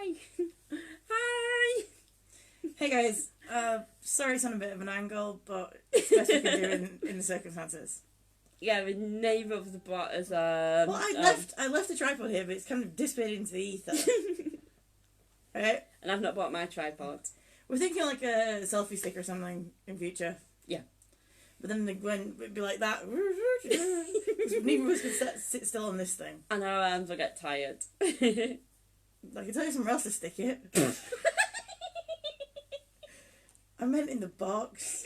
Hi! Hi! Hey guys, sorry it's on a bit of an angle, but it's the best we can do in the circumstances. Yeah, we neither of the brought us Well, I left the tripod here, but it's kind of dissipated into the ether. Right? And I've not bought my tripod. We're thinking like a selfie stick or something in future. Yeah. But then when it'd be like that, neither of us could sit still on this thing. And our arms will get tired. I can tell you somewhere else to stick it. I meant in the box.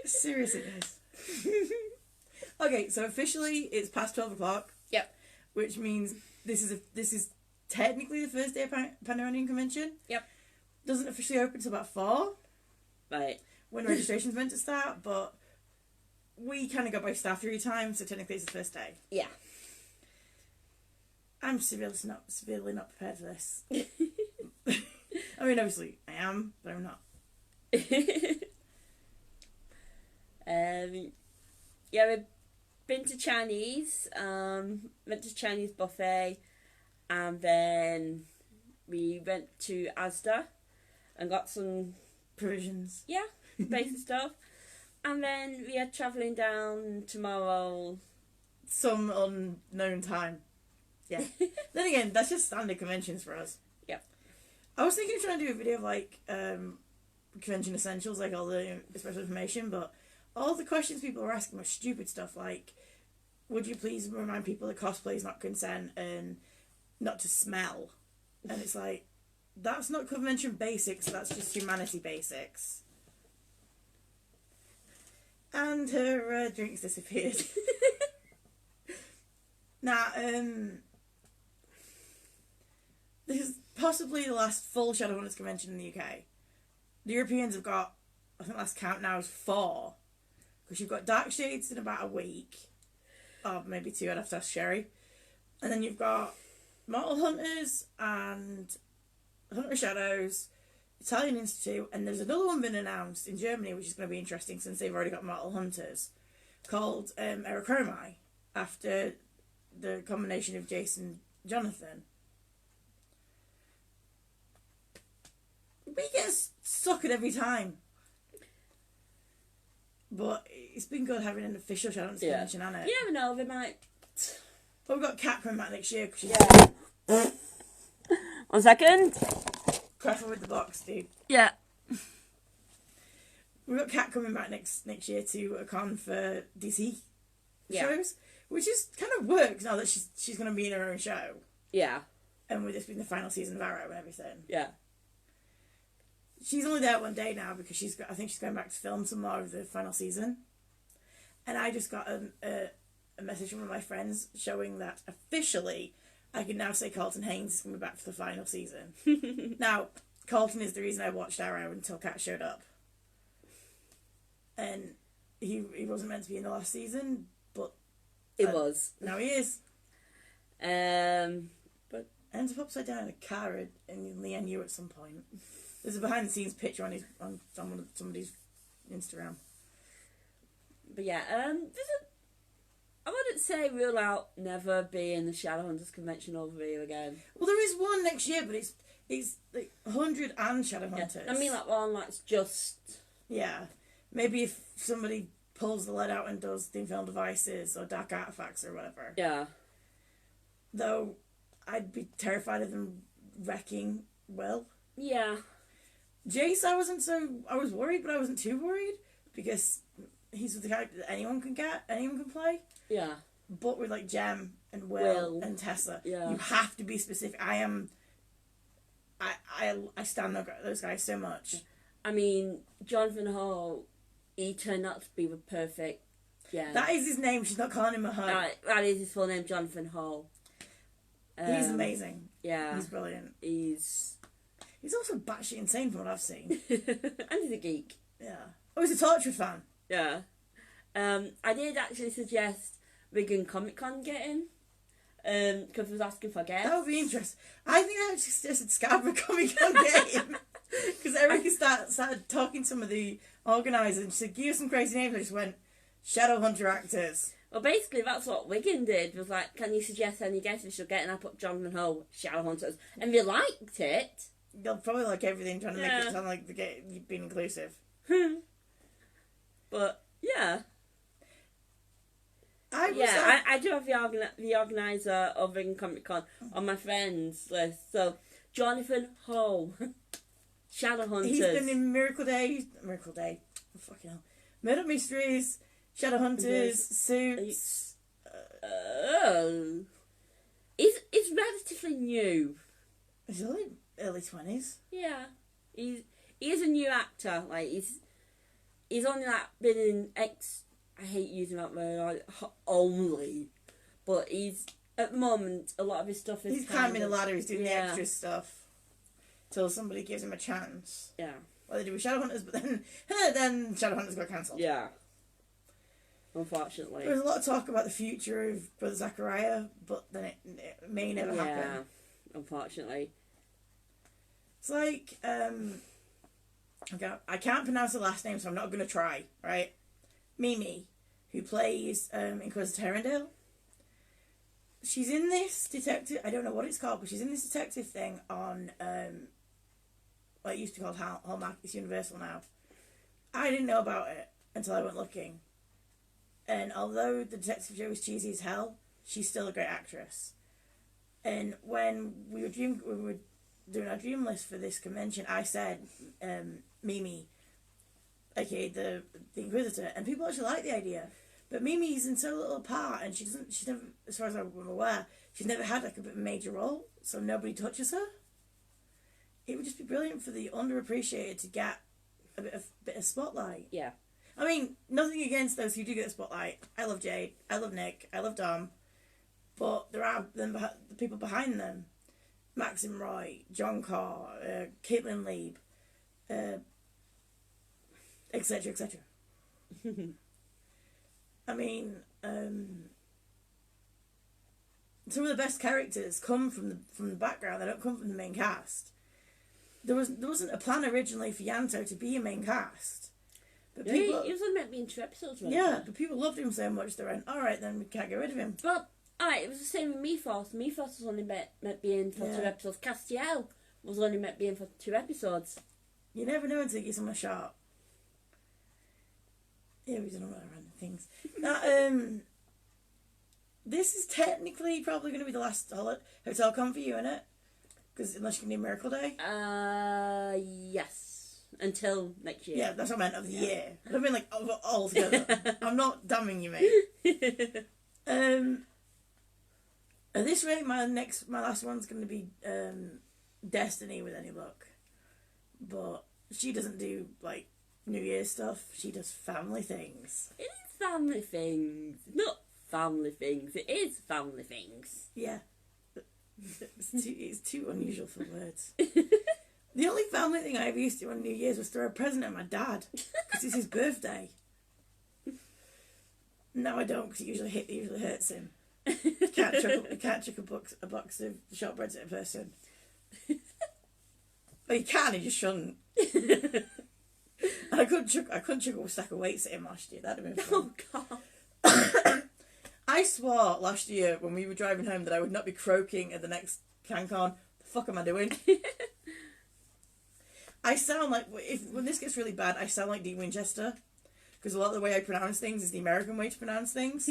Seriously, guys. Okay, so officially it's past 12 o'clock. Yep. Which means this is technically the first day of Pandemonium Convention. Yep. Doesn't officially open until about 4. Right. When registration's meant to start, but we kind of go by staff every time, so technically it's the first day. Yeah. I'm severely not prepared for this. I mean, obviously I am, but I'm not. Yeah, we've been to Chinese, went to Chinese buffet, and then we went to Asda and got some Provisions. Yeah, basic stuff. And then we are travelling down tomorrow. Some unknown time. Yeah. Then again, that's just standard conventions for us. Yep. I was thinking of trying to do a video of like convention essentials, like all the special information, but all the questions people were asking were stupid stuff like, would you please remind people that cosplay is not consent and not to smell? And it's like, that's not convention basics, that's just humanity basics. And her drinks disappeared. Now, this is possibly the last full Shadowhunters convention in the UK. The Europeans have got, I think last count now is 4. Because you've got Dark Shades in about a week. Or maybe 2, I'd have to ask Sherry. And then you've got Mortal Hunters and Hunter of Shadows, Italian Institute, and there's another one been announced in Germany, which is going to be interesting since they've already got Mortal Hunters, called Erechromi, after the combination of Jason Jonathan. We get suckered every time. But it's been good having an official Shadowhunters convention, hasn't it? You never know, they might... Well, we've got Kat coming back next year. Cause she's 1 second. Careful with the box, dude. Yeah. We've got Kat coming back next year to a con for DC shows, which is kind of works now that she's going to be in her own show. Yeah. And with this being the final season of Arrow and everything. Yeah. She's only there 1 day now because I think she's going back to film some more of the final season. And I just got a message from one of my friends showing that officially I can now say Colton Haynes is coming back for the final season. Now, Colton is the reason I watched Arrow until Kat showed up. And he wasn't meant to be in the last season, but... It was. Now he is. But... Ends up upside down in a car in the NU at some point. There's a behind-the-scenes picture on somebody's Instagram. But yeah, I wouldn't say rule out never being the Shadowhunters convention over here again. Well, there is one next year, but it's like 100 and Shadowhunters. Yeah. I mean, like one that's just... Yeah. Maybe if somebody pulls the lead out and does Thin Film Devices or Dark Artifacts or whatever. Yeah. Though, I'd be terrified of them wrecking Will. Yeah. Jace, I was worried, but I wasn't too worried, because he's the character that anyone can play. Yeah. But with like Jem and Will and Tessa, you have to be specific. I stand those guys so much. I mean, Jonathan Hall, he turned out to be the perfect. Yeah. That is his name. She's not calling him a Hunt. That is his full name, Jonathan Hall. He's amazing. Yeah. He's brilliant. He's also batshit insane from what I've seen. And he's a geek. Yeah. Oh, he's a Torture fan. Yeah. I did actually suggest Wigan Comic Con getting, because I was asking for guests. That would be interesting. I think I actually suggested Scarborough Comic Con getting, because Erica started talking to some of the organisers and she said, give us some crazy names. I just went, Shadowhunter actors. Well, basically, that's what Wigan did. Was like, can you suggest any guests we should get? And I put Jonathan Ho, Shadowhunters, and they liked it. They'll probably like everything, trying to make it sound like you've been inclusive. But yeah, I do have the organizer of Wigan Comic Con on my friends list. So Jonathan Ho, Shadowhunters. He's been in Miracle Day, oh, fucking hell, Murder Mysteries, Shadowhunters, Suits. He's relatively new. He's only early 20s. Yeah, he is a new actor. Like he's only like been in I hate using that word like, only, but he's at the moment a lot of his stuff is. He's climbing the ladder. He's doing the extra stuff till somebody gives him a chance. Yeah. Well, they do with Shadowhunters, but then Shadowhunters got cancelled. Yeah. Unfortunately. There's a lot of talk about the future of Brother Zachariah, but then it may never happen. Yeah. Unfortunately. It's like, I can't pronounce the last name, so I'm not going to try, right? Mimi, who plays Inquisitor Herondale. She's in this detective, I don't know what it's called, but she's in this detective thing on, what it used to be called Hallmark, it's Universal now. I didn't know about it until I went looking. And although the detective show is cheesy as hell, she's still a great actress. And when we were doing our dream list for this convention, I said Mimi, aka the Inquisitor, and people actually like the idea. But Mimi's in so little part, and she's never, as far as I'm aware, she's never had like a bit of a major role, so nobody touches her. It would just be brilliant for the underappreciated to get a bit of spotlight. Yeah. I mean, nothing against those who do get the spotlight. I love Jade, I love Nick, I love Dom, but there are the people behind them. Maxim Roy, John Carr, Caitlin Lieb, etc., etc. I mean, some of the best characters come from the background. They don't come from the main cast. There wasn't a plan originally for Yanto to be a main cast, but people, he was only meant to be in 2 episodes. But people loved him so much they went, all right, then we can't get rid of him. Well, it was the same with Mifos. Mifos was only meant to be in for 2 episodes. Castiel was only meant to be in for 2 episodes. You never know until you give someone a shot. Yeah, we don't know about random things. This is technically probably going to be the last hotel con for you, isn't it? Because unless you can do Miracle Day. Yes. Until next year. Yeah, that's what I meant, of the year. I mean, like, all together. I'm not damning you, mate. At this rate, my last one's going to be Destiny with any luck. But she doesn't do, like, New Year's stuff. She does family things. It is family things. Not family things. It is family things. Yeah. It's too unusual for words. The only family thing I ever used to do on New Year's was throw a present at my dad. Because it's his birthday. No, I don't, because it usually hurts him. You can't chuck a box of shortbreads at a person. Well, you can, you just shouldn't. And I couldn't chuck a stack of weights at him last year. That'd have been fun. Oh, God. I swore last year when we were driving home that I would not be croaking at the next pancon. The fuck am I doing? I sound like, when this gets really bad, I sound like Dean Winchester. Because a lot of the way I pronounce things is the American way to pronounce things.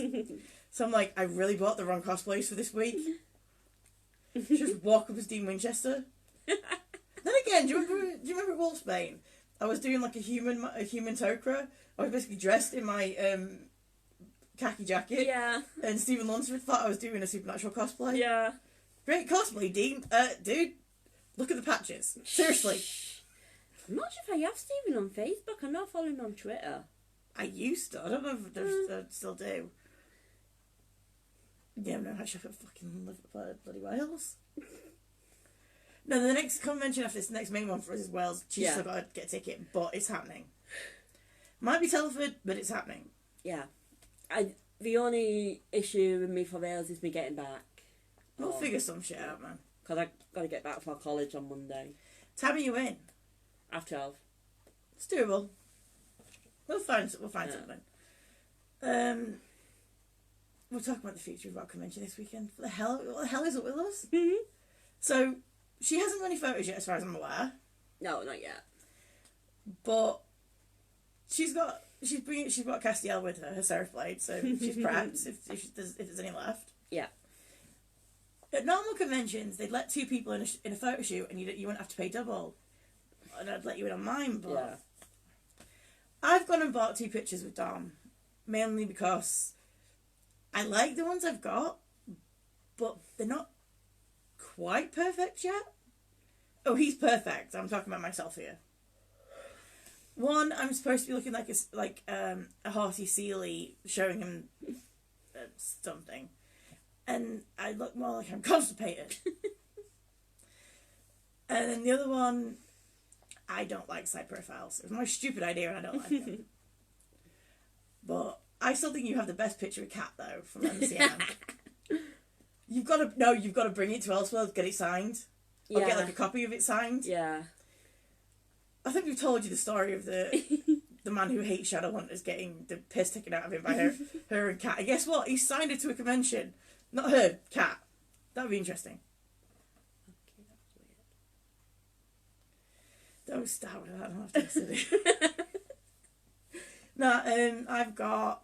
So I'm like, I really bought the wrong cosplays for this week. Just walk up as Dean Winchester. Then again, do you remember Wolfsbane? I was doing like a human Tok'ra. I was basically dressed in my khaki jacket. Yeah. And Stephen Lunsford thought I was doing a Supernatural cosplay. Yeah. Great cosplay, Dean. Dude, look at the patches. Seriously. I'm not sure if I have Stephen on Facebook. I'm not following him on Twitter. I used to. I don't know if they still do. Yeah, no, I should fucking live bloody Wales. No, the next convention after this, the next main one for us is Wales. She's still got to get a ticket, but it's happening. Might be Telford, but it's happening. Yeah. The only issue with me for Wales is me getting back. We'll figure some shit out, man. Because I got to get back for college on Monday. Time are you in? After 12. It's doable. We'll find something. we're talking about the future of our convention this weekend. What the hell is up with us? Mm-hmm. So, she hasn't got any photos yet, as far as I'm aware. No, not yet. But she's got Castiel with her Seraph Blade, so she's prepped if there's any left. Yeah. At normal conventions, they'd let two people in a photo shoot, and you wouldn't have to pay double. And I'd let you in on mine, but yeah. I've gone and bought 2 pictures with Dom, mainly because I like the ones I've got, but they're not quite perfect yet. Oh, he's perfect. I'm talking about myself here. One, I'm supposed to be looking like a horsey Sealy showing him something, and I look more like I'm constipated. And then the other one, I don't like side profiles. It was my stupid idea, and I don't like them. But I still think you have the best picture of Cat though from MCM. You've got to bring it to Elseworld, get it signed, or get like a copy of it signed. Yeah. I think we've told you the story of the man who hates Shadowhunters getting the piss taken out of him by her and Cat. And guess what? He signed her to a convention. Not her, Cat. That would be interesting. Okay, that's weird. Don't start with that. I don't have to listen to it. No, I've got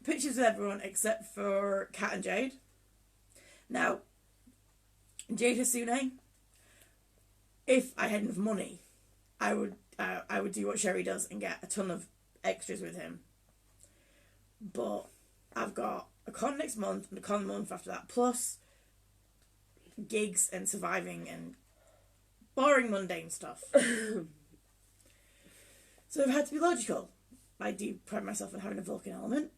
pictures of everyone except for Cat and Jade. Now, Jade Hasune, if I had enough money, I would do what Sherry does and get a ton of extras with him. But I've got a con next month and a con the month after that, plus gigs and surviving and boring mundane stuff. So I've had to be logical. I do pride myself on having a Vulcan element.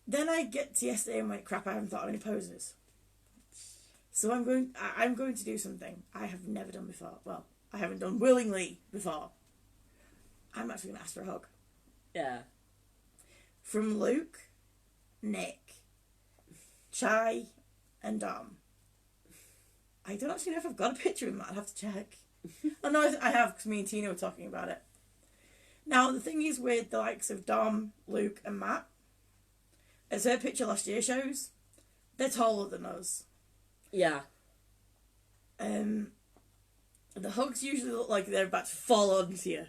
Then I get to yesterday and went, crap, I haven't thought of any poses. So I'm going to do something I have never done before. Well, I haven't done willingly before. I'm actually going to ask for a hug. Yeah. From Luke, Nick, Chai, and Dom. I don't actually know if I've got a picture of him. I'd have to check. Oh no, I have, because me and Tina were talking about it. Now, the thing is with the likes of Dom, Luke, and Matt, as her picture last year shows, they're taller than us. Yeah. The hugs usually look like they're about to fall onto you.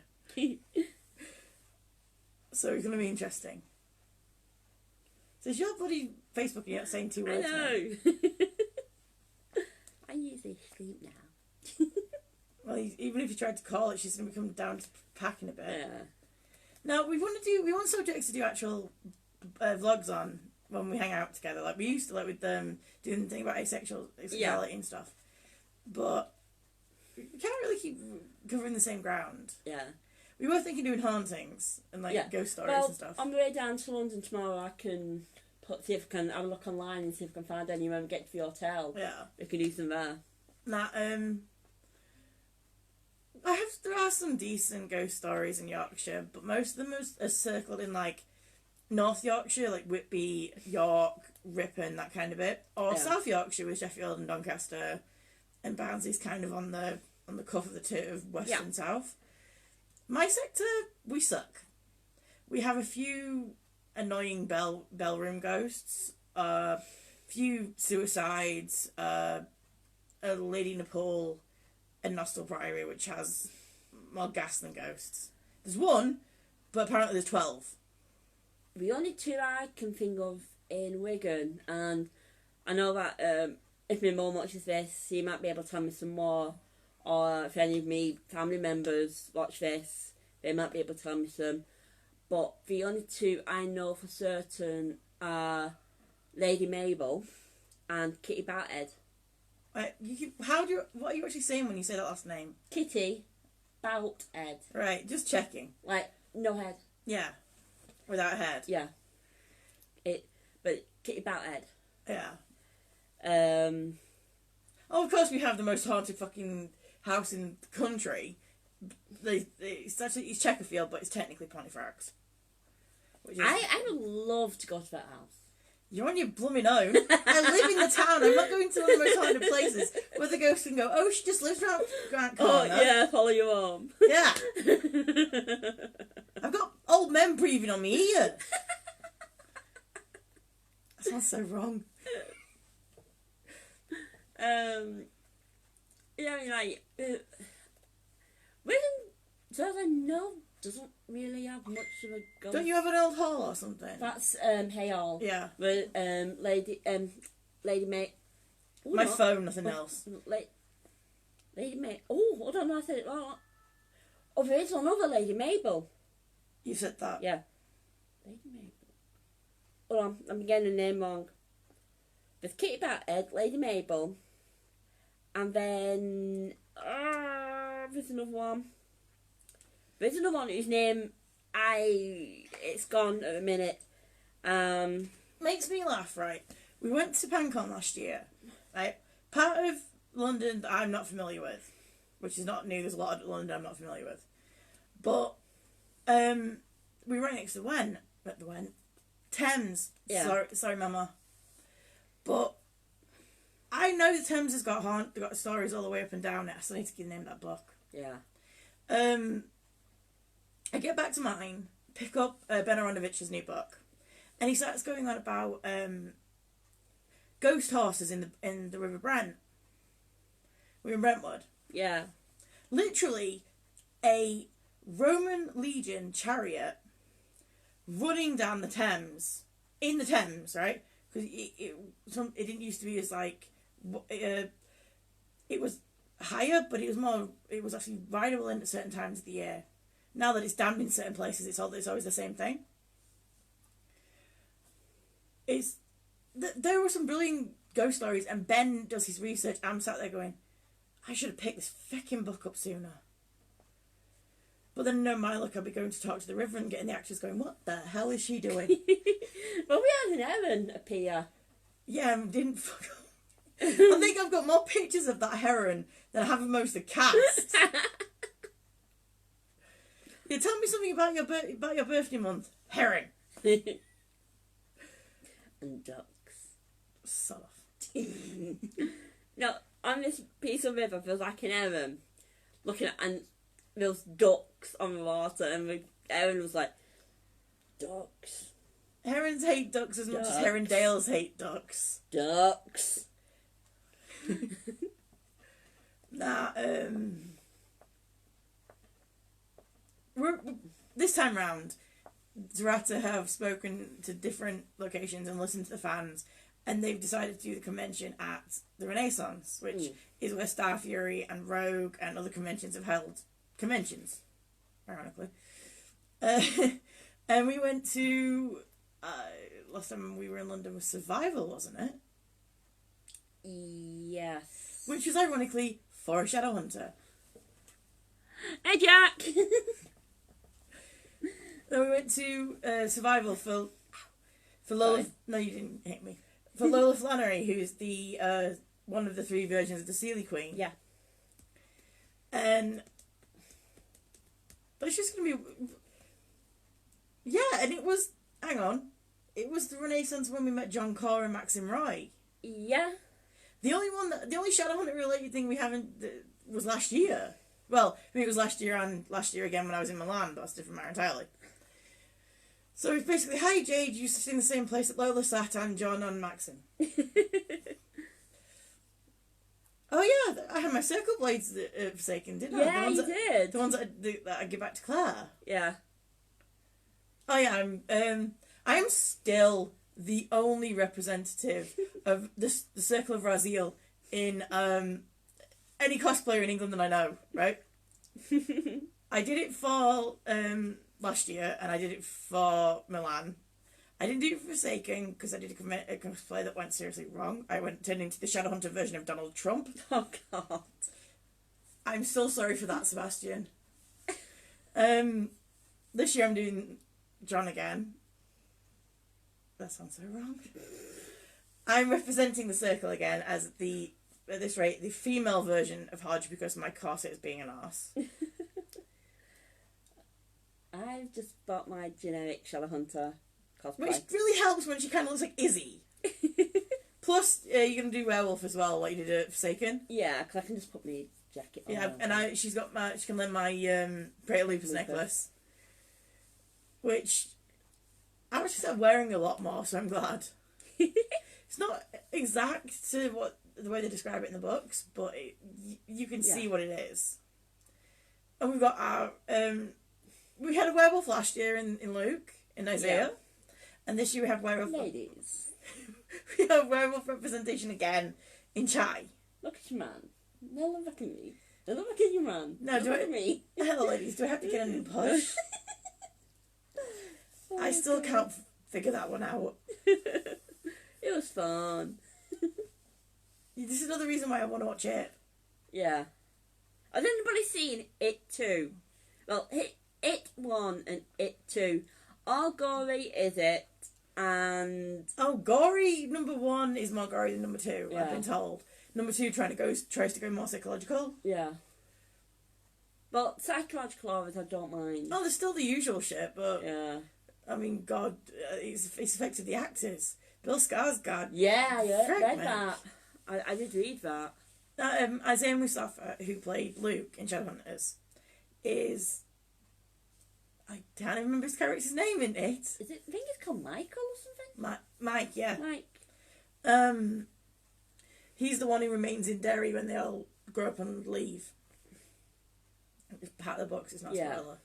So it's going to be interesting. So is your buddy Facebooking out saying 2 words? I know. I usually sleep now. Well, even if you tried to call it, she's going to come down to packing a bit. Yeah. Now, we want subjects to do actual vlogs on when we hang out together. Like, we used to, like, with them doing the thing about asexuality and stuff. But we can't really keep covering the same ground. Yeah. We were thinking doing hauntings and, like, ghost stories and stuff. On the way down to London tomorrow, I can see if I can have a look online and see if I can find any when we get to the hotel. Yeah. We can do some there. Now, there are some decent ghost stories in Yorkshire, but most of them are circled in, like, North Yorkshire, like Whitby, York, Ripon, that kind of bit. Or South Yorkshire with Sheffield and Doncaster, and Barnsley's kind of on the cuff of the two of West and South. My sector, we suck. We have a few annoying bell room ghosts, a few suicides, a lady in a pool, and Nostell Priory, which has more gas than ghosts. There's one, but apparently there's 12. The only 2 I can think of in Wigan, and I know that if my mum watches this, she might be able to tell me some more, or if any of me family members watch this, they might be able to tell me some. But the only 2 I know for certain are Lady Mabel and Kitty Bouthead. What are you actually saying when you say that last name? Kitty Bouthead. Right, just checking. Like, no head. Yeah. Without a head. Yeah. But Kitty Bouthead. Yeah. Oh, of course we have the most haunted fucking house in the country. It's Chesterfield, but it's technically Pontefract. I would love to go to that house. You're on your blooming own. I live in the town. I'm not going to one of the most haunted places where the ghost can go, oh, she just lives around Grant Corner. Oh, yeah, follow you home. Yeah. I've got old men breathing on me here. sounds so wrong. You know, like, Wigan, as I know, doesn't really have much of a ghost. Don't you have an old hall or something? That's Hay Hall. Yeah. With Lady May. Ooh, My phone, nothing else. Lady May. Oh, hold on, I said it wrong. Oh, there is another Lady Mabel. You said that. Yeah. Lady Mabel. Hold on, I'm getting the name wrong. There's Kitty Batted, Lady Mabel, and then there's another one. There's another one whose name it's gone at the minute. Makes me laugh, right? We went to pancon last year, right? Part of London that I'm not familiar with, which is not new. There's a lot of London I'm not familiar with, but we were right next to the Thames. Yeah. Sorry, Mama. But I know the Thames has got stories all the way up and down it. I still need to name that book. Yeah. I get back to mine, pick up Ben Aronovich's new book, and he starts going on about ghost horses in the River Brent. We're in Brentwood. Yeah. Literally, a Roman legion chariot running down the Thames, in the Thames, right? Because it didn't used to be as like, it was higher, but it was actually rideable in at certain times of the year. Now that it's dammed in certain places, it's always the same thing. There were some brilliant ghost stories, and Ben does his research. I'm sat there going, I should have picked this fucking book up sooner. But then, no, my luck, I'll be going to talk to the river and getting the actors going, what the hell is she doing? Well, we had an Erin appear. Yeah, didn't fuck up. I think I've got more pictures of that heron than I have of most of the cast. Yeah, tell me something about your birthday month. Heron. And ducks. Son of. No, on this piece of river, there's like an Erin looking at, and there's ducks on the water, and Erin was like, ducks. Herons hate ducks as much as Herondales hate ducks. Ducks. Nah, this time round, Zerata have spoken to different locations and listened to the fans, and they've decided to do the convention at the Renaissance, which is where Star Fury and Rogue and other conventions have held conventions, ironically. And we went to, last time we were in London was Survival, wasn't it? Yes. Which was ironically for a Shadowhunter. Hey, Jack! Then we went to Survival for Lola. Sorry. No, you didn't hit me. For Lola Flannery, who's the one of the 3 versions of the Sealy Queen. Yeah. And but it's just gonna be. Yeah, and it was. Hang on, it was the Renaissance when we met John Corr and Maxim Roy. Yeah. The only Shadowhunter related thing we haven't was last year. Well, I mean, it was last year and last year again when I was in Milan, but that's a different matter entirely. So it's basically, hi Jade, you used to sit in the same place that Lola sat and John and Maxim. Oh yeah, I had my circle blades forsaken, didn't I? Yeah, you did. The ones that I give back to Claire. Yeah. Oh yeah, I am still the only representative of the Circle of Raziel in any cosplayer in England that I know, right? I did it for last year, and I did it for Milan. I didn't do it for Forsaken, because I did a cosplay that went seriously wrong. I turned into the Shadowhunter version of Donald Trump. Oh, God. I'm still sorry for that, Sebastian. This year I'm doing John again. That sounds so wrong. I'm representing the Circle again as at this rate, the female version of Hodge because my corset is being an arse. I've just bought my generic Shadowhunter cosplay. Which really helps when she kind of looks like Izzy. Plus, you're going to do Werewolf as well, like you did at Forsaken. Yeah, because I can just put my jacket on. Yeah, and she can lend my Greater Lupus necklace. Which I was just wearing a lot more, so I'm glad. It's not exact to the way they describe it in the books, but you can see what it is. And we've got our we had a werewolf last year in Luke, in Isaiah, and this year we have werewolf. Ladies, we have werewolf representation again in Chai. look at your man. No, look at me. No, look at your man. No, look at me. Hello, ladies. Do I have to get a new push? I still can't figure that one out. It was fun. This is another reason why I want to watch it. Yeah. Has anybody seen It 2? Well, It 1 and It 2. How gory is it? And... Oh, gory number 1 is more gory than number 2, Yeah. I've been told. Number 2 tries to go more psychological. Yeah. But psychological horrors I don't mind. Oh, there's still the usual shit, but... Yeah. I mean, God, it's affected the actors. Bill Skarsgård. Yeah, I Frick, read man. that. I did read that. Isaiah Mustafa, who played Luke in Shadowhunters, is... I can't even remember his character's name in it. Is it? I think it's called Michael or something. Mike, yeah. Mike. He's the one who remains in Derry when they all grow up and leave. It's part of the books, it's not a spoiler.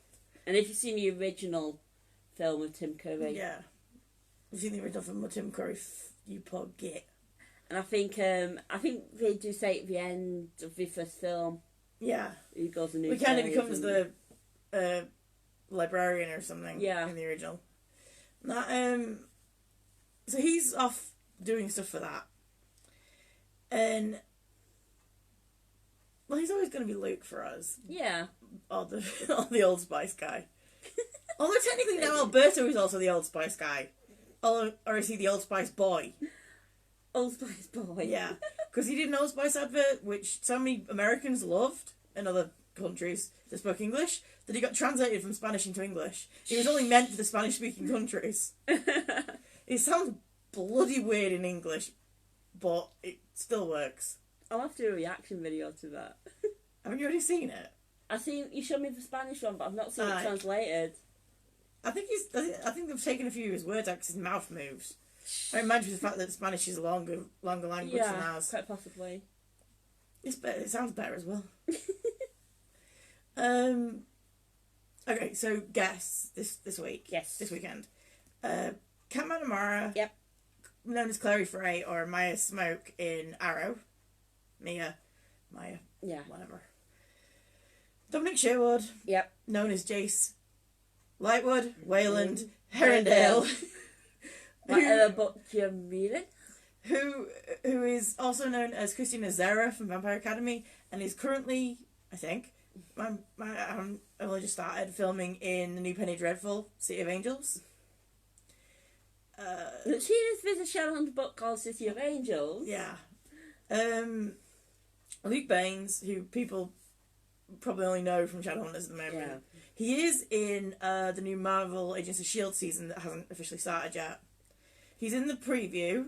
And if you've seen the original film with Tim Curry. Yeah. I've seen the original film with Tim Curry, you poor git. And I think they do say at the end of the first film. Yeah. He goes and He kind of becomes the librarian or something in the original. So he's off doing stuff for that. And well, he's always going to be Luke for us. Yeah. Or the Old Spice guy. Although technically now Alberto is also the Old Spice guy. Or is he the Old Spice boy? Old Spice boy. Yeah. Because he did an Old Spice advert, which so many Americans loved in other countries that spoke English, that he got translated from Spanish into English. It was only meant for the Spanish-speaking countries. It sounds bloody weird in English, but it still works. I'll have to do a reaction video to that. Haven't you already seen it? You showed me the Spanish one, but I've not seen it translated. I think they've taken a few of his words out because his mouth moves. I imagine the fact that Spanish is a longer language than ours. Quite possibly. It's better. It sounds better as well. Okay, so guests this week. Yes. This weekend. Kat McNamara. Yep. Known as Clary Frey or Maya Smoke in Arrow. Maya. Yeah. Whatever. Dominic Sherwood. Yep. Known as Jace. Lightwood. Wayland. Herondale. Whatever book you're reading. Who is also known as Christina Zera from Vampire Academy and is currently, I think, I've only just started filming in the new Penny Dreadful, City of Angels. There's a Shadowhunter book called City of Angels. Yeah. Luke Baines, who people probably only know from Shadowhunters at the moment. Yeah. He is in the new Marvel Agents of S.H.I.E.L.D. season that hasn't officially started yet. He's in the preview,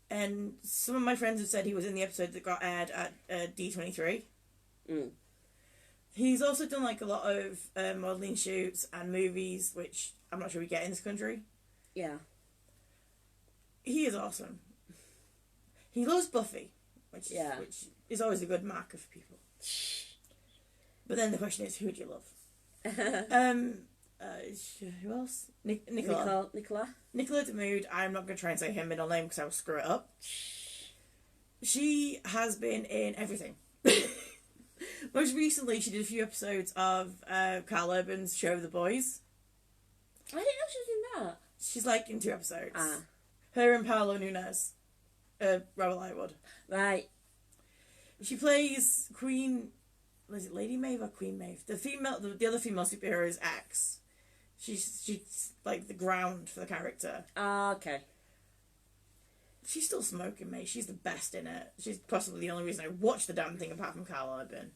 and some of my friends have said he was in the episode that got aired at D23. Mm. He's also done like a lot of modelling shoots and movies, which I'm not sure we get in this country. Yeah. He is awesome. He loves Buffy, which is always a good mark of people. But then the question is, who do you love? Who else? Nicola. Nicola Demood. I'm not going to try and say her middle name because I will screw it up. She has been in everything. Most recently, she did a few episodes of Carl Urban's show The Boys. I didn't know she was in that. She's like in 2 episodes. Ah. Her and Paolo Nunez. Robert Lightwood. Right. She plays Queen... Was it Lady Maeve or Queen Maeve? The other female superhero is X. She's like the ground for the character. Ah, okay. She's still smoking, mate. She's the best in it. She's possibly the only reason I watched the damn thing apart from Carl Urban.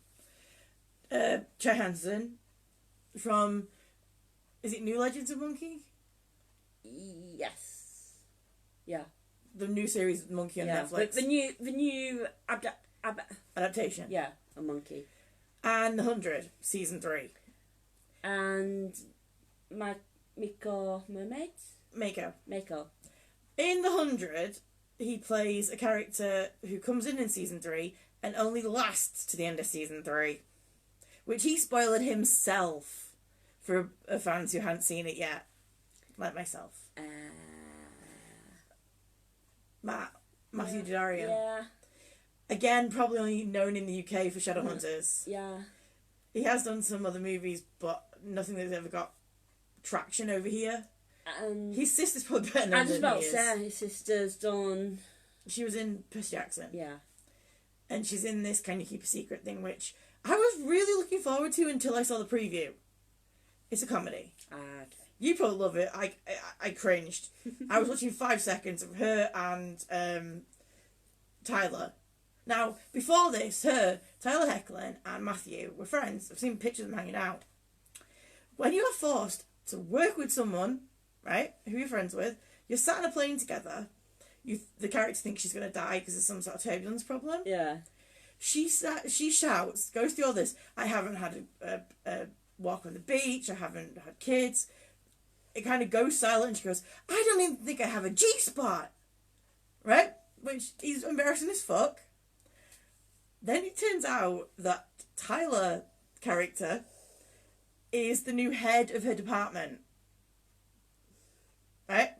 Che Hansen from... Is it New Legends of Monkey? Yes. Yeah. The new series of Monkey on Netflix. The new adaptation. Yeah, a monkey. And The 100, season 3. And Miko Mermaids? Mako. In The 100, he plays a character who comes in season 3 and only lasts to the end of season 3. Which he spoiled himself for fans who hadn't seen it yet. Like myself. Matthew Daddario. Yeah. Again, probably only known in the UK for Shadowhunters. Yeah. He has done some other movies, but nothing that's ever got traction over here. His sister's probably better known I was just than about he to is. say, his sister's done... She was in Percy Jackson. Yeah. And she's in this Can You Keep a Secret thing, which I was really looking forward to until I saw the preview. It's a comedy. Okay. You probably love it. I cringed. I was watching 5 seconds of her and Tyler. Now, before this, Tyler Hoechlin and Matthew were friends. I've seen pictures of them hanging out. When you are forced to work with someone, right, who you're friends with, you're sat on a plane together, the character thinks she's going to die because there's some sort of turbulence problem. Yeah. She shouts, goes through all this, I haven't had a walk on the beach, I haven't had kids. It kind of goes silent and she goes, I don't even think I have a G-spot. Right? Which is embarrassing as fuck. Then it turns out that Tyler character is the new head of her department. Right?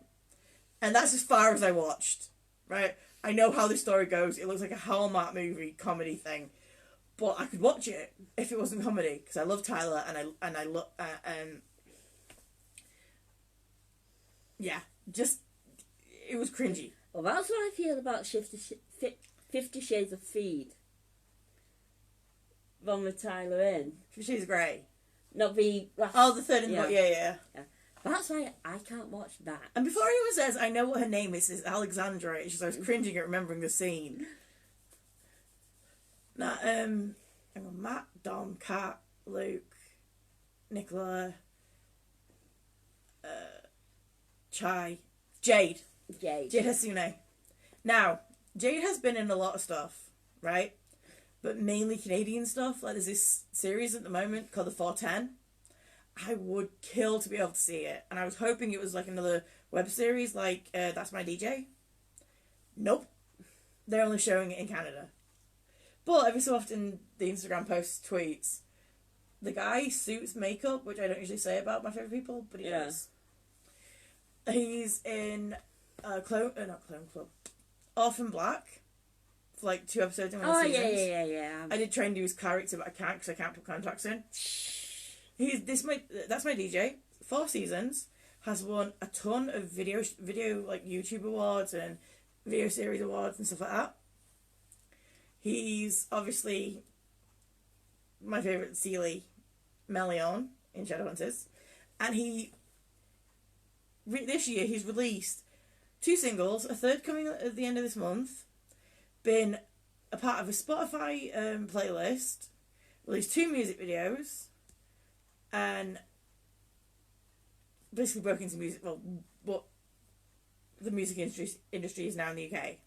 And that's as far as I watched. Right? I know how the story goes. It looks like a Hallmark movie comedy thing. But I could watch it if it wasn't comedy. Because I love Tyler and I love... yeah. Just... It was cringy. Well, that's what I feel about 50 Shades of Feed. One with Tyler in. 50 Shades of Grey. Not the... Oh, the third in the book. Yeah. That's why I can't watch that. And before anyone says, I know what her name is, it's Alexandra. It's just I was cringing at remembering the scene. Now, Matt, Dom, Kat, Luke, Nicola, Chai, Jade Hasune. Now, Jade has been in a lot of stuff, right? But mainly Canadian stuff. Like, there's this series at the moment called The 410. I would kill to be able to see it. And I was hoping it was like another web series like That's My DJ. Nope. They're only showing it in Canada. But every so often the Instagram posts tweets. The guy suits makeup, which I don't usually say about my favourite people, but he does. He's in Orphan Black. For like 2 episodes in one of the seasons. Yeah. I did try and do his character, but I can't because I can't put contacts in. That's my DJ. 4 seasons. Has won a ton of video like YouTube awards and video series awards and stuff like that. He's obviously my favourite Sealy Melion in Shadowhunters, and this year he's released 2 singles, a third coming at the end of this month. Been a part of a Spotify playlist. Released 2 music videos. And basically broke into music. Well, what the music industry is now in the UK.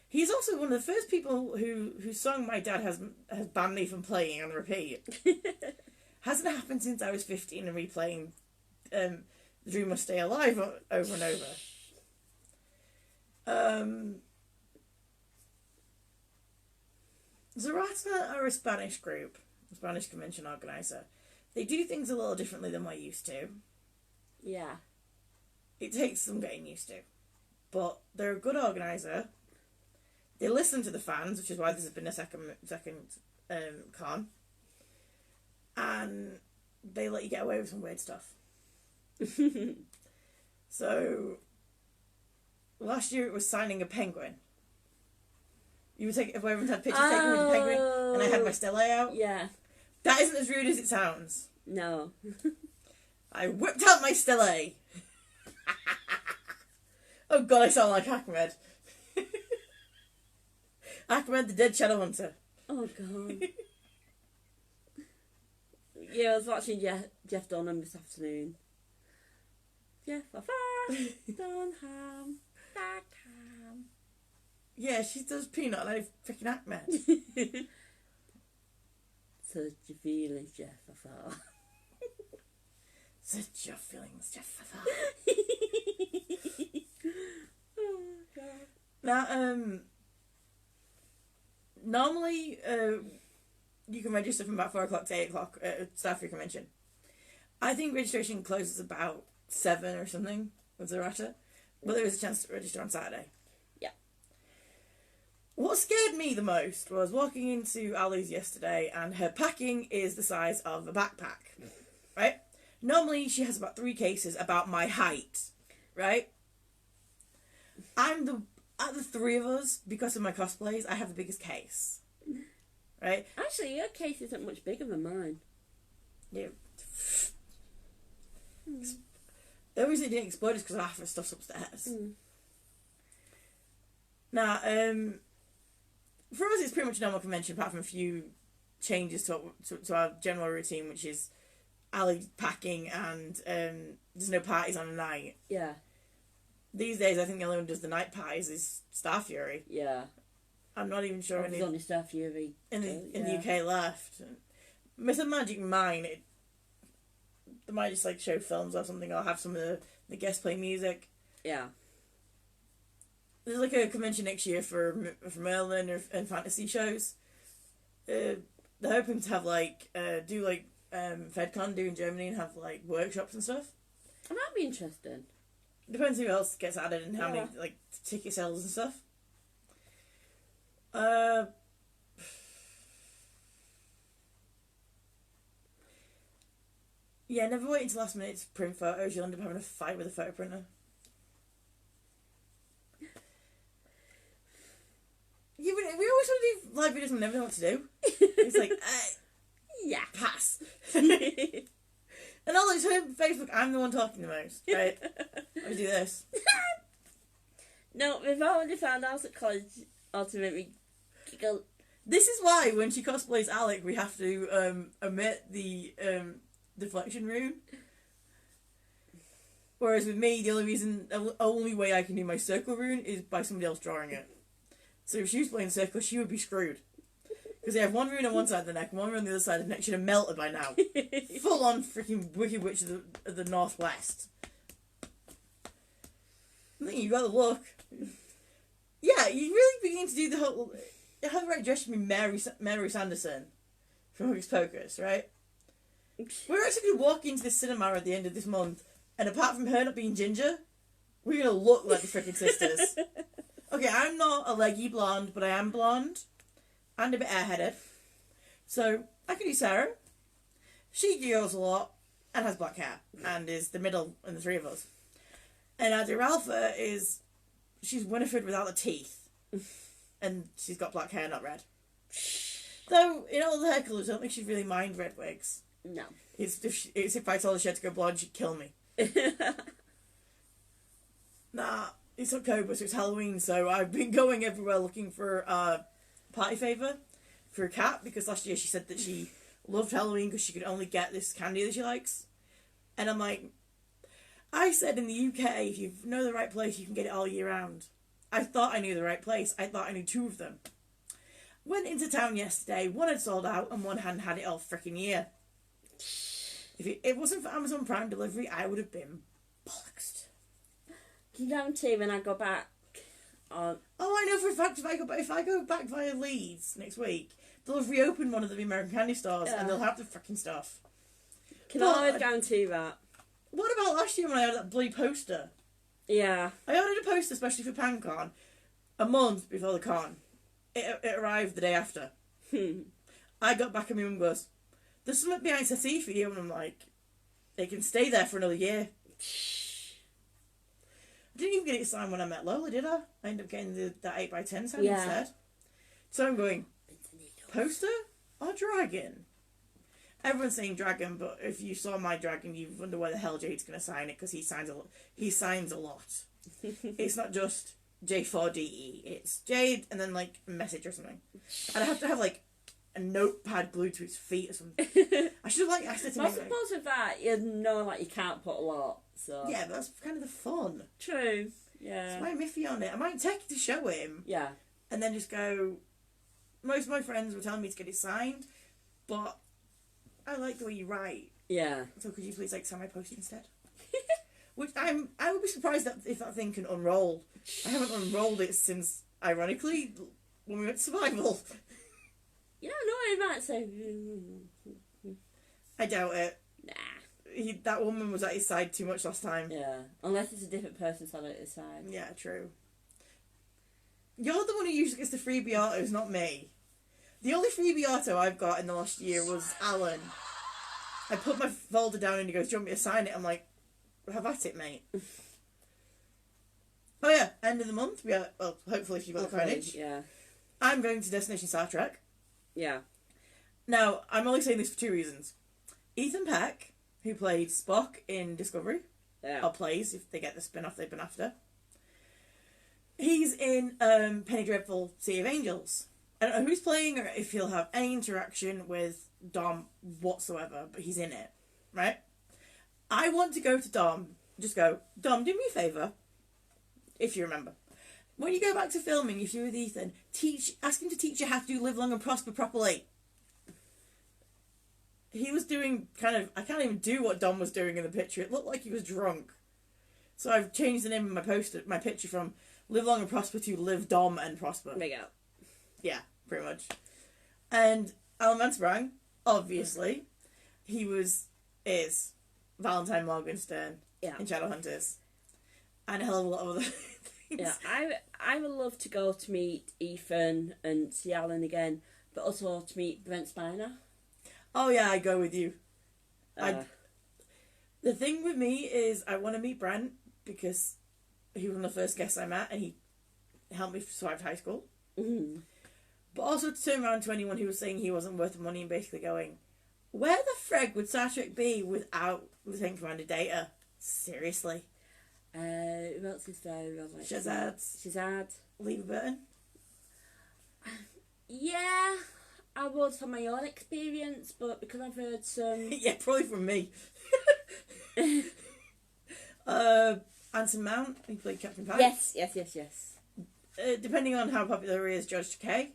He's also one of the first people whose song my dad has banned me from playing on repeat. Hasn't happened since I was 15 and replaying The Dream Must Stay Alive over and over. Zarata are a Spanish group, a Spanish convention organizer. They do things a little differently than we're used to. Yeah. It takes some getting used to. But they're a good organiser. They listen to the fans, which is why this has been a second con. And they let you get away with some weird stuff. So, last year it was signing a penguin. You would take, if everyone had pictures taken with a penguin, and I had my stele out. Yeah. That isn't as rude as it sounds. No. I whipped out my stele. Oh god, I sound like Ahmed. Ahmed, the dead Shadowhunter. Oh god. Yeah, I was watching Jeff Dunham this afternoon. Dunham. Yeah, she does peanut like freaking Ahmed. Such your feelings, Jeff, I thought. Such your feelings, Jeff, I thought. Oh, God. Now, normally, you can register from about 4 o'clock to 8 o'clock at Stafford Convention. I think registration closes about 7 or something with Zarata, but there is a chance to register on Saturday. Yeah. What scared me the most was walking into Ali's yesterday, and her packing is the size of a backpack, right? Normally, she has about 3 cases about my height, right? Out of the 3 of us, because of my cosplays, I have the biggest case, right? Actually, your case isn't much bigger than mine. Yeah. The reason it didn't explode is because half of the stuff's upstairs. Now, for us, it's pretty much a normal convention, apart from a few changes to our general routine, which is Ali packing and there's no parties on the night. Yeah. These days, I think the only one who does the night parties is Star Fury. Yeah. I'm not even sure There's only Star Fury in the UK left. Myth and Magic Mine, they might just like show films or something, or have some of the guests play music. Yeah. There's like a convention next year for Merlin and fantasy shows. They're hoping to have like do like FedCon do in Germany and have like workshops and stuff. And that'd be interesting. Depends who else gets added and how many like ticket sales and stuff. Yeah, never wait until last minute to print photos. You'll end up having a fight with a photo printer. Yeah, we always want to do live videos and we never know what to do. It's like, yeah. pass. And all those Facebook, I'm the one talking the most, right? I do this. No, we've already found out at college how to make me giggle. This is why when she cosplays Alec, we have to omit the deflection rune. Whereas with me, the only way I can do my circle rune is by somebody else drawing it. So if she was playing circle, she would be screwed. Because they have one rune on one side of the neck and one rune on the other side of the neck. She'd have melted by now. Full on freaking Wicked Witch of the Northwest. I think you got the look. Yeah, you really begin to do the whole... Have the right dress should be Mary Sanderson from Hocus Pocus, right? We're actually going to walk into the cinema at the end of this month, and apart from her not being ginger, we're going to look like the freaking sisters. Okay, I'm not a leggy blonde, but I am blonde. And a bit airheaded. So, I can do Sarah. She giggles a lot, and has black hair, and is the middle in the 3 of us. And Adi Ralpha she's Winifred without the teeth. And she's got black hair, not red. Though, in all the hair colours, I don't think she'd really mind red wigs. No. It's if I told her she had to go blonde, she'd kill me. Nah, it's October, so it's Halloween, so I've been going everywhere looking for a party favour for a cat, because last year she said that she loved Halloween because she could only get this candy that she likes. And I'm like, I said in the UK, if you know the right place, you can get it all year round. I thought I knew the right place. I thought I knew 2 of them. Went into town yesterday, one had sold out and one hadn't had it all freaking year. If it wasn't for Amazon Prime delivery, I would have been bollocksed. Can you guarantee when I go back on... Oh, I know for a fact if I go back via Leeds next week, they'll have reopened one of the American candy stores and they'll have the freaking stuff. Can I guarantee that? What about last year when I had that bloody poster? Yeah. I ordered a poster especially for pancon a month before the con. It arrived the day after. I got back and my mum goes, there's something behind settee for you, and I'm like, it can stay there for another year. I didn't even get it signed when I met Lola, did I? I ended up getting that 8x10 signed instead. So I'm going, poster or dragon? Everyone's saying dragon, but if you saw my dragon, you wonder where the hell Jade's going to sign it, because he signs a lot. It's not just J4DE, it's Jade and then like a message or something. And I have to have like a notepad glued to his feet or something. I should have like asked it to I me. suppose with that, you know, like you can't put a lot, so... Yeah, but that's kind of the fun. True, yeah. It's my Miffy on it. I might take it to show him. Yeah. And then just go... Most of my friends were telling me to get it signed, but I like the way you write. Yeah. So could you please like sign my poster instead? Which I would be surprised if that thing can unroll. I haven't unrolled it since, ironically, when we went to survival. Yeah, no, I might say. I doubt it. Nah. That woman was at his side too much last time. Yeah, unless it's a different person sat at his side. Yeah, true. You're the one who usually gets the freebie autos, not me. The only freebie auto I've got in the last year was Alan. I put my folder down and he goes, "Do you want me to sign it?" I'm like, "Have at it, mate." Oh yeah, end of the month. We are, well, hopefully if you've got the coinage. Yeah. I'm going to Destination Star Trek. Yeah. Now, I'm only saying this for two reasons. Ethan Peck, who played Spock in Discovery, or plays, if they get the spin-off they've been after, he's in Penny Dreadful Sea of Angels. I don't know who he's playing or if he'll have any interaction with Dom whatsoever, but he's in it, right? I want to go to Dom, just go, "Dom, do me a favour," if you remember. When you go back to filming, if you're with Ethan, ask him to teach you how to do Live Long and Prosper properly. He was doing I can't even do what Dom was doing in the picture. It looked like he was drunk. So I've changed the name of my picture from Live Long and Prosper to Live Dom and Prosper. There you go. Yeah, pretty much. And Alan Mansbrang, obviously, is Valentine Morgenstern in Shadowhunters. And a hell of a lot of other things. Yeah, I would love to go to meet Ethan and see Alan again, but also to meet Brent Spiner. Oh yeah, I go with you. The thing with me is I want to meet Brent because he was one of the first guests I met and he helped me survive high school. Mm-hmm. But also to turn around to anyone who was saying he wasn't worth the money and basically going, where the frig would Star Trek be without Lieutenant Commander Data? Seriously. Who else is there? Like Shazad. Leva Burton. Yeah, I would from my own experience, but because I've heard some... Yeah, probably from me. Anson Mount, he played Captain Pike. Yes. Depending on how popular he is, George Takei.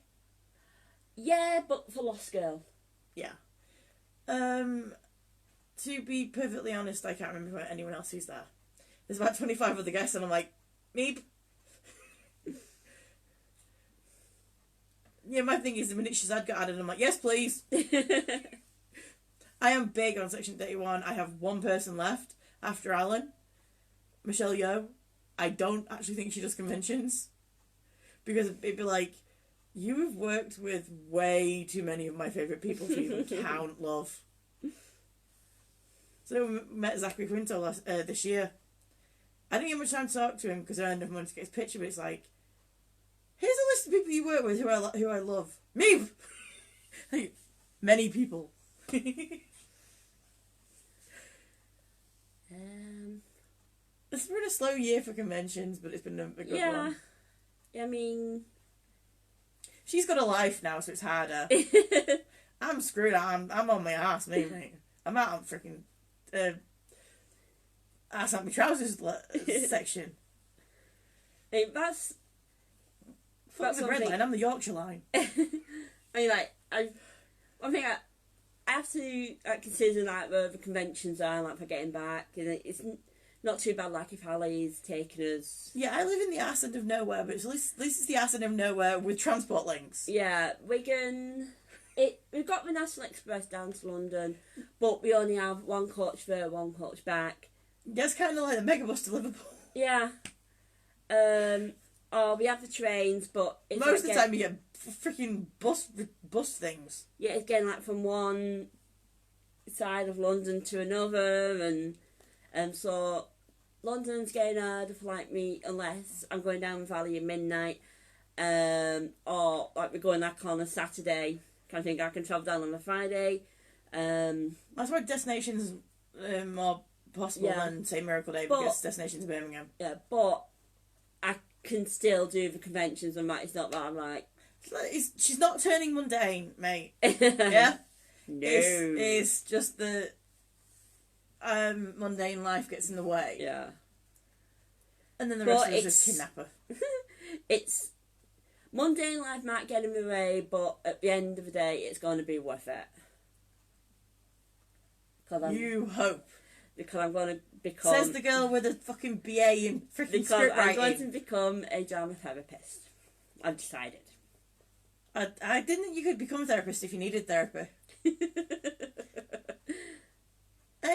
Yeah, but for Lost Girl. Yeah. To be perfectly honest, I can't remember anyone else who's there. There's about 25 other guests and I'm like, meep. Yeah, my thing is the minute Shazad got added, I'm like, yes, please. I am big on Section 31. I have one person left after Alan. Michelle Yeoh. I don't actually think she does conventions. Because it'd be like, you have worked with way too many of my favourite people to even count, love. So we met Zachary Quinto this year. I didn't get much time to talk to him because I ended up wanting to get his picture, but it's like, here's a list of people you work with who I love. Me! Like, many people. It's been a slow year for conventions, but it's been a good one. I mean... She's got a life now, so it's harder. I'm screwed. I'm on my ass, mate. I'm out on freaking ass out my trousers section. Hey, that's the red line. I'm the Yorkshire line. I mean, like, I think I have to consider like where the conventions are, like for getting back, and it's not too bad. Like if Hallie's taking us. Yeah, I live in the arse end of nowhere, but at least it's the arse end of nowhere with transport links. Yeah, Wigan. We've got the National Express down to London, but we only have one coach there, one coach back. That's kind of like the megabus to Liverpool. Yeah. Or we have the trains, but it's most of the time you get freaking bus things. Yeah, it's getting like from one side of London to another, and so London's getting harder for like me unless I'm going down the valley at midnight, or like we're going back on a Saturday. Kind of think I can travel down on a Friday. That's why destinations more possible than say Miracle Day because destinations in Birmingham. Yeah, but I can still do the conventions and that. It's not that I'm like she's not turning mundane, mate. Yeah, no, it's just the mundane life gets in the way. Yeah, and then the rest of us just kidnap her. It's mundane life might get in the way, but at the end of the day, it's going to be worth it. You hope. because I'm going to become... Says the girl with a fucking BA in freaking Because script I'm writing. going to become a drama therapist. I've decided. I didn't think you could become a therapist if you needed therapy. Hey,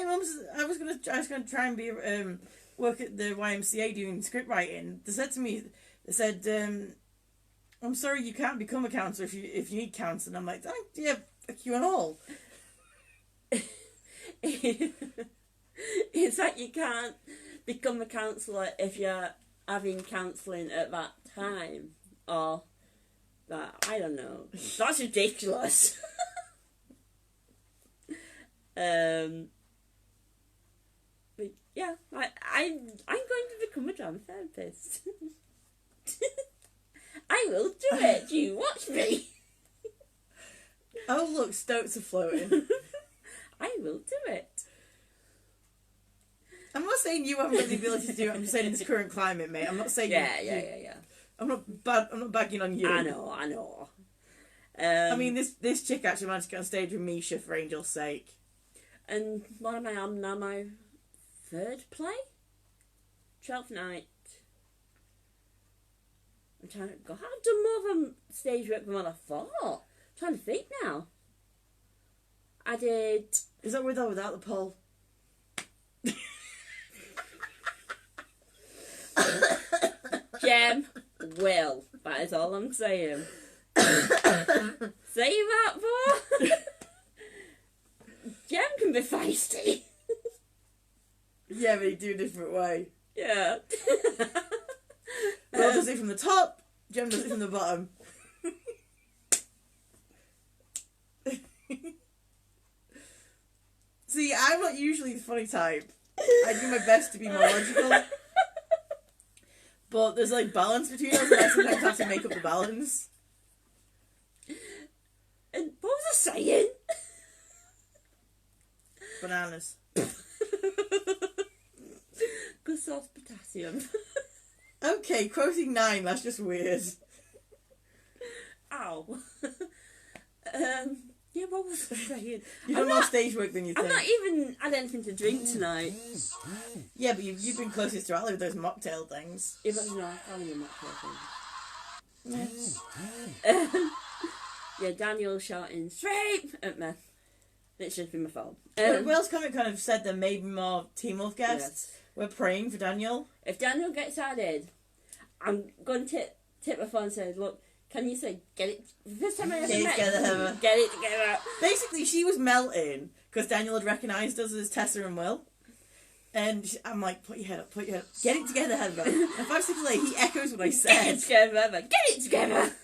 Mums, I was gonna try and be work at the YMCA doing script writing. They said to me, I'm sorry you can't become a counsellor if you need counselling. I'm like, yeah, fuck you and all. It's like you can't become a counsellor if you're having counselling at that time. Or that, I don't know. That's ridiculous. But yeah, I'm going to become a drama therapist. I will do it. You watch me. Oh look, stoats are floating. I will do it. I'm not saying you haven't got the ability to do it. I'm just saying in this current climate, mate. I'm not saying Yeah. I'm not bagging on you. I know. I mean, this chick actually managed to get on stage with Misha for Angel's sake. And what am I on now? My third play? 12th night. I'm trying to go. I've done more than stage work than what I thought. I'm trying to think now. I did. Is that with or without the poll? Jem will. That is all I'm saying. Say that, boy. Jem can be feisty. Yeah, but you do a different way. Yeah. Will does it from the top, Jem does it from the bottom. See, I'm not usually the funny type. I do my best to be more logical. But there's like balance between us and I sometimes have to make up the balance. And what was I saying? Bananas. Good source potassium. Okay, quoting 9, that's just weird. Ow. Yeah, what was I saying? You've done more stage work than you think. I've not even had anything to drink tonight. Yeah, but you've been closest to Ali with those mocktail things. Yeah, but no, I can't even mocktail things. Yeah, Daniel shouting straight at me. It's just been my phone. Wales Comic kind of said there may be more Team Wolf guests. Yes. We're praying for Daniel. If Daniel gets added, I'm going to tip my phone and say, look, can you say, get it... First time I ever met together. Get it together. Basically, she was melting because Daniel had recognised us as Tessa and Will. And I'm like, put your head up. Get it together, Heather. And 5 seconds later, he echoes what I said. Get it together, Heather. Get it together.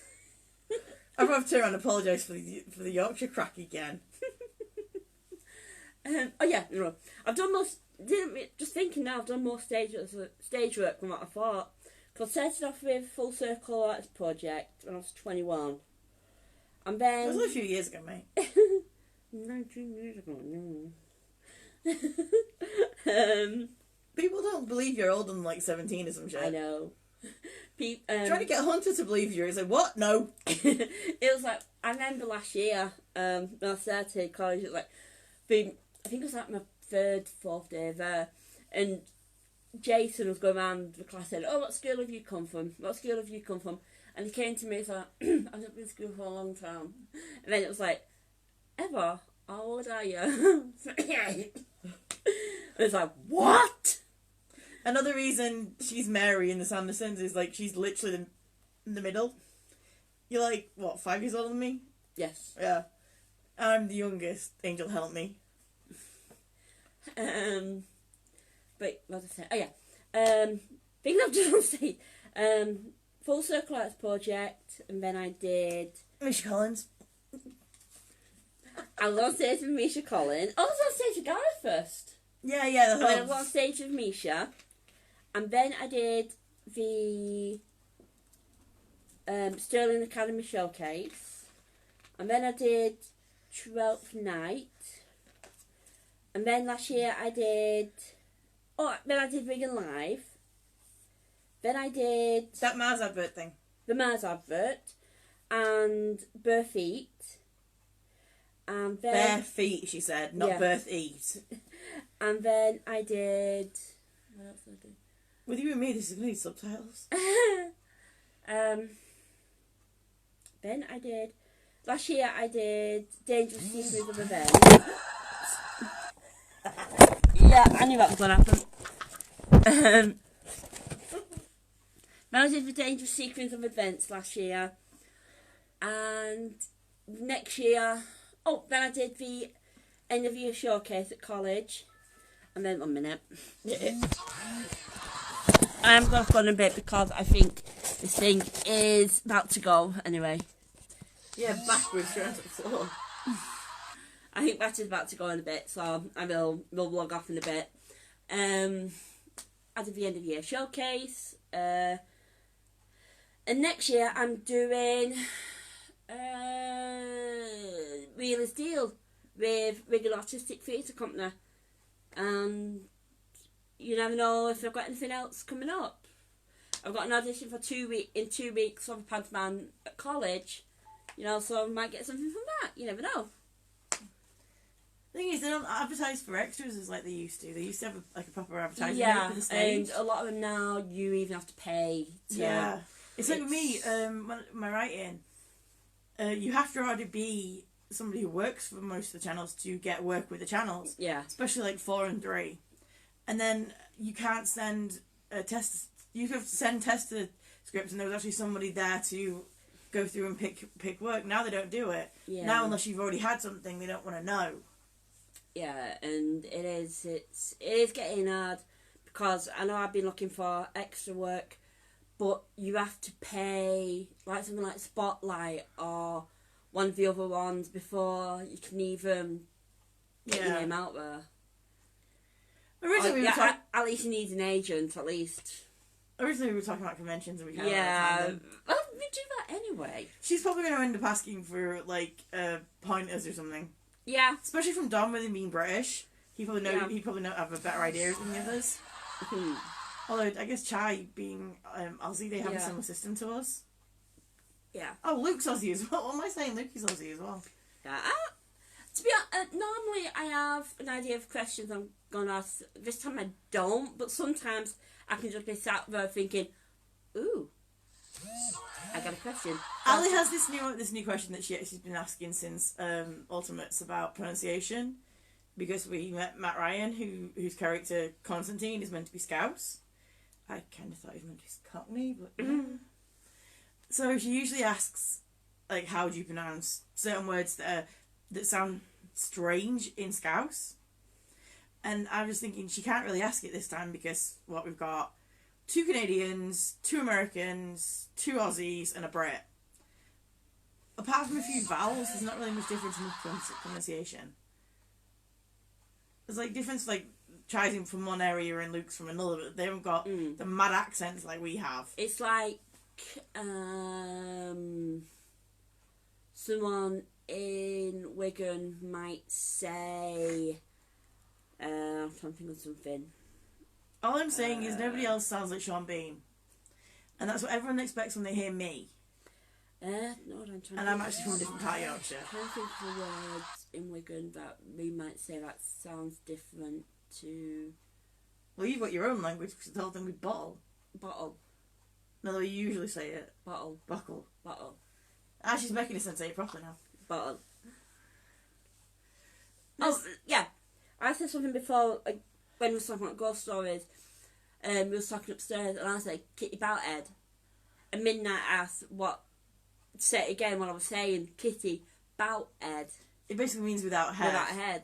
I've got to turn around and apologise for the Yorkshire crack again. Oh yeah, no. I've done most... Just thinking now, I've done more stage work than what I thought. Because I started off with Full Circle Arts Project when I was 21. And then... That was only a few years ago, mate. 19 years ago, no. People don't believe you're older than like 17 or some shit. I know. Trying to get Hunter to believe you. He's like, what? No. It was like, I remember last year, when I started college, it was like, I think it was like my 3rd, 4th day there, and Jason was going around the class saying, oh, what school have you come from? What school have you come from? And he came to me and was like, I've not been to school for a long time. And then it was like, Eva, how old are you? It was like, what? Another reason she's Mary in the Sandersons is like she's literally in the middle. You're like, what, 5 years older than me? Yes. Yeah. I'm the youngest. Angel, help me. But what did I say? Oh yeah. Things I've done on stage. Full Circle Arts Project, and then I did Misha Collins. I was on stage with Misha Collins. I was on stage with Gareth first. Yeah, and then I was on stage with Misha. And then I did the Sterling Academy Showcase. And then I did 12th Night. And then last year I did... Oh, then I did Wigan Live. Then I did... That Mars advert thing. The Mars advert. And Bare Feet. And then... Bare feet, she said, not birth eat. And then I did... What else did I do? With you and me, this is going to need subtitles. Then I did... Last year I did Dangerous Secrets of Events. Yeah, I knew that was going to happen. Then I did the Dangerous Secrets of Events last year. And next year... Oh, then I did the end of year showcase at college. And then 1 minute. I'm going to go on a bit because I think this thing is about to go anyway. Yeah, backwards, you're on the floor. I think battery's about to go in a bit, so I will log off in a bit. I did the end of year showcase. And next year I'm doing Real as Deal with Wigan Artistic Theatre Company. And you never know if I've got anything else coming up. I've got an audition for 2 weeks for the pantomime at college. You know, so I might get something from that. You never know. The thing is, they don't advertise for extras as like they used to. They used to have a proper advertising Yeah, for the stage. and a lot of them now, you even have to pay to... Yeah. It's like with me, my writing, you have to already be somebody who works for most of the channels to get work with the channels. Yeah. Especially like 4 and 3. And then you can't send test... You have to send test scripts and there was actually somebody there to go through and pick work. Now they don't do it. Yeah. Now, unless you've already had something, they don't want to know. Yeah, and it is getting hard because I know I've been looking for extra work, but you have to pay like something like Spotlight or one of the other ones before you can even get your name out there. Originally, at least you need an agent, at least. Originally, we were talking about conventions and we kind of well, we do that anyway. She's probably going to end up asking for like pointers or something. Yeah, especially from Dom with him being British. He probably know. He probably know have a better idea than the others. Although I guess Chai being Aussie, they have a similar system to us. Yeah. Oh, Luke's Aussie as well. What am I saying? Luke is Aussie as well. Yeah. To be honest, normally I have an idea of questions I'm gonna ask. This time I don't, but sometimes I can just be sat there thinking, "Ooh, I got a question." Ali has this new question that she's been asking since Ultimates about pronunciation, because we met Matt Ryan, whose character Constantine is meant to be Scouse. I kind of thought he was meant to be Cockney, but yeah. So she usually asks, like, how do you pronounce certain words that sound strange in Scouse? And I was thinking she can't really ask it this time because we've got 2 Canadians, 2 Americans, 2 Aussies, and a Brit. Apart from a few vowels, there's not really much difference in pronunciation. There's like difference, like Chai's from one area and Luke's from another, but they haven't got the mad accents like we have. It's like someone in Wigan might say, I'm trying to think of something. All I'm saying is nobody else sounds like Sean Bean. And that's what everyone expects when they hear me. No, I'm trying and I'm actually from a different part of Yorkshire. I'm trying to think of the words in Wigan that we might say that sounds different to... Well, you've got your own language because the whole thing with bottle. Bottle. No, the way you usually say it. Bottle. Buckle. Bottle. Ah, she's making us say it properly now. Bottle. Oh, yeah. I said something before, like, when we were talking about ghost stories, we were talking upstairs, and I said, Kitty Bouthead. And Midnight asked say it again what I was saying, Kitty Bouthead. It basically means without head. Without a head.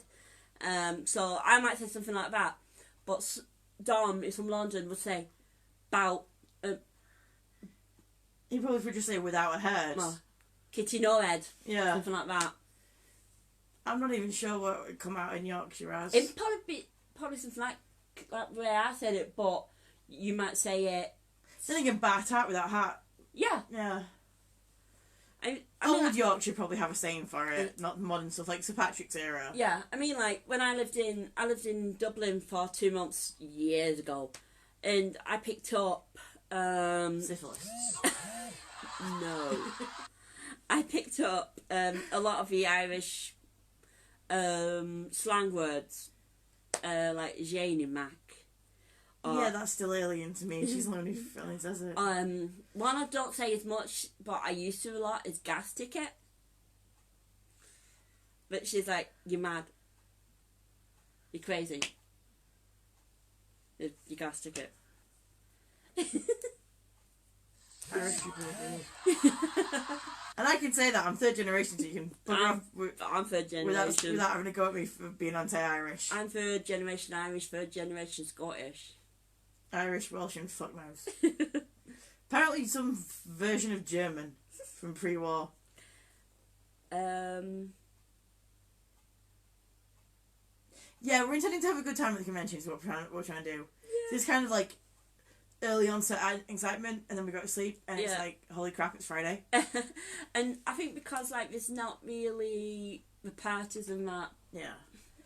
So I might say something like that, but Dom, who's from London, would say, bout. He probably would just say without a head. Well, Kitty no head. Yeah. Something like that. I'm not even sure what would come out in Yorkshire as. It'd probably something like the way I said it, but you might say it. Then again, bat hat without hat. Yeah. Yeah. I Old mean, Yorkshire probably have a saying for it, not modern stuff like Sir Patrick's era. Yeah, I mean, like when I lived in Dublin for 2 months years ago, and I picked up syphilis. No, I picked up a lot of the Irish slang words, like Jane and Mac. Yeah, that's still alien to me. She's the one who only says it. One I don't say as much, but I used to a lot, is gas ticket. But she's like, you're mad. You're crazy. Your gas ticket. Irish people are weird. And I can say that I'm third generation, so you can put I'm third without generation. having to go at me for being anti-Irish. I'm third generation Irish, third generation Scottish. Irish, Welsh, and fuck knows. Apparently, some version of German from pre-war. Yeah, we're intending to have a good time at the convention. Is what we're trying to do. Yeah. So it's kind of like early onset excitement, and then we go to sleep, and it's like, holy crap, it's Friday. And I think because like there's not really the parties and that. Yeah.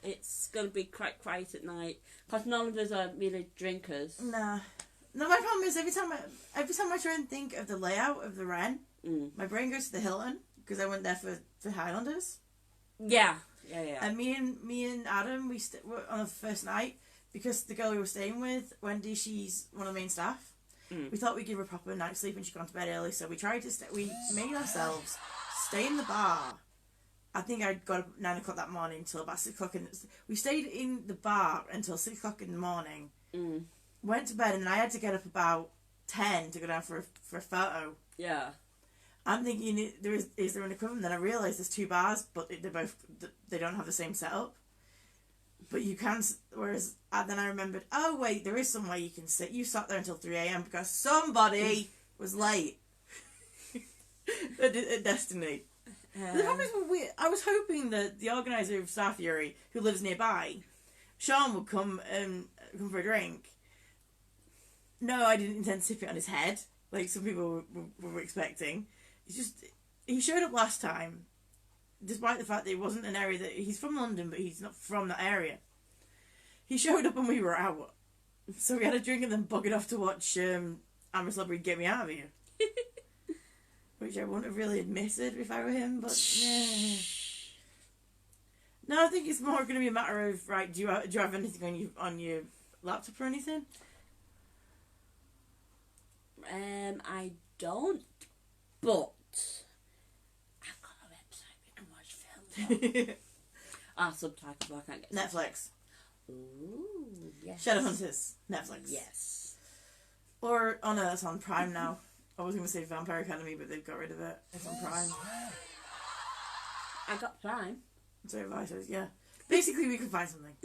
It's gonna be quite quiet at night because none of us are really drinkers. Nah. No, my problem is every time I try and think of the layout of the Ren, my brain goes to the Hilton because I went there for Highlanders. Yeah. And me and Adam, were on the first night because the girl we were staying with, Wendy, she's one of the main staff. We thought we'd give her a proper night's sleep and she'd gone to bed early, so we tried to we made ourselves stay in the bar. I think I got up at 9 o'clock that morning until about 6 o'clock. We stayed in the bar until 6 o'clock in the morning. Went to bed, and then I had to get up about 10 to go down for a photo. Yeah. I'm thinking, is there an equivalent? Then I realised there's two bars, but they don't have the same setup. But you can, whereas then I remembered, oh wait, there is somewhere you can sit. You sat there until 3 a.m. because somebody was late. At Destiny. The problem is, I was hoping that the organiser of Star Fury, who lives nearby, Sean, would come for a drink. No, I didn't intend to sip it on his head, like some people were expecting. He showed up last time, despite the fact that it wasn't an area that... He's from London, but he's not from that area. He showed up and we were out. So we had a drink and then buggered off to watch I'm a Celebrity, Get Me Out of Here. Which I wouldn't have really admitted if I were him, but yeah. No, I think it's more going to be a matter of, right, do you have anything on your laptop or anything? I don't, but I've got a website we can watch films on. Subtitles, I can't get Netflix. Ooh, yes. Shadowhunters. Netflix. Yes. Or, oh no, that's on Prime now. I was going to say Vampire Academy, but they've got rid of it. It's on Prime. I got Prime. So yeah. Basically, we could find something.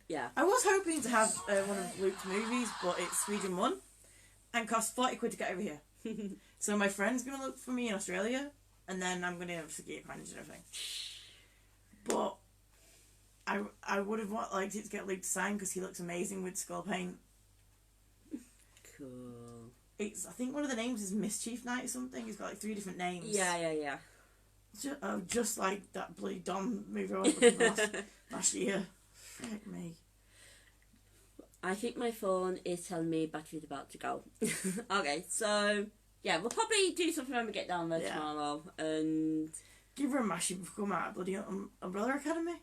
Yeah. I was hoping to have one of Luke's movies, but it's Sweden 1 and costs 40 quid to get over here. So my friend's going to look for me in Australia, and then I'm going to have to get coins and everything. But I would have liked it to get Luke to sign because he looks amazing with skull paint. Cool. I think one of the names is Mischief Knight or something. He's got like 3 different names. Yeah. Just like that bloody Dom movie I was looking for last year. Frick me. I think my phone is telling me battery's about to go. Okay, so yeah, we'll probably do something when we get down there tomorrow and give her a mash if we come out of bloody Umbrella Academy.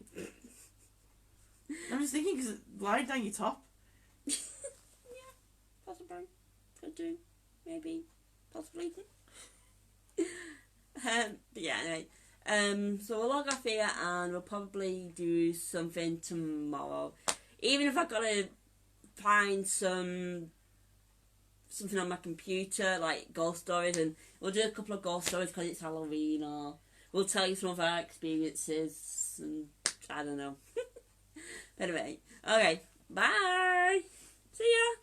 I'm just thinking because it's lying down your top. Yeah, possibly. Could do. Maybe. Possibly. But yeah, anyway. So we'll log off here and we'll probably do something tomorrow. Even if I've got to find something on my computer, like ghost stories, and we'll do a couple of ghost stories because it's Halloween, or we'll tell you some of our experiences, and I don't know. Anyway, okay, bye! See ya!